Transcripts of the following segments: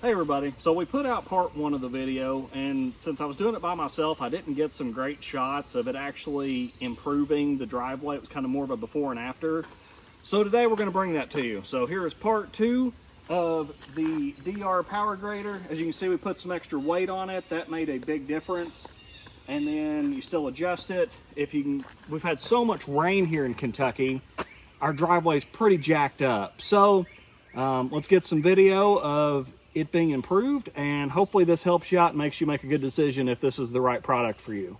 Hey everybody, so we put out part one of the video, and since I was doing it by myself, I didn't get some great shots of it actually improving the driveway. It was kind of more of a before and after. So today we're going to bring that to you. So here is part two of the DR power grader. As you can see, we put some extra weight on it. That made a big difference. And then you still adjust it. We've had so much rain here in Kentucky, our driveway is pretty jacked up. So let's get some video of it being improved, and hopefully this helps you out and makes you make a good decision if this is the right product for you.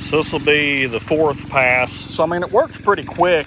So this will be the fourth pass. So I mean, it works pretty quick.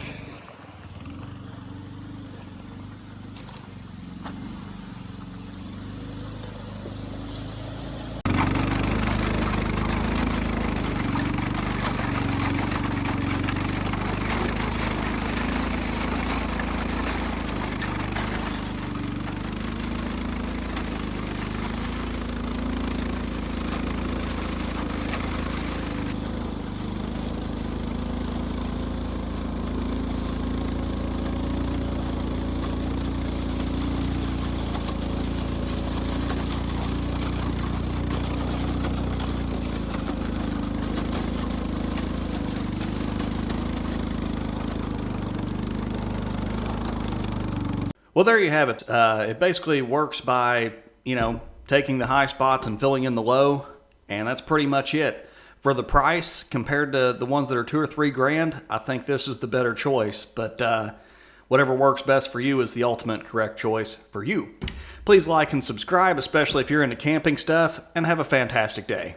Well, there you have it. It basically works by, taking the high spots and filling in the low, and that's pretty much it. For the price, compared to the ones that are $2 or $3 grand, I think this is the better choice, but whatever works best for you is the ultimate correct choice for you. Please like and subscribe, especially if you're into camping stuff, and have a fantastic day.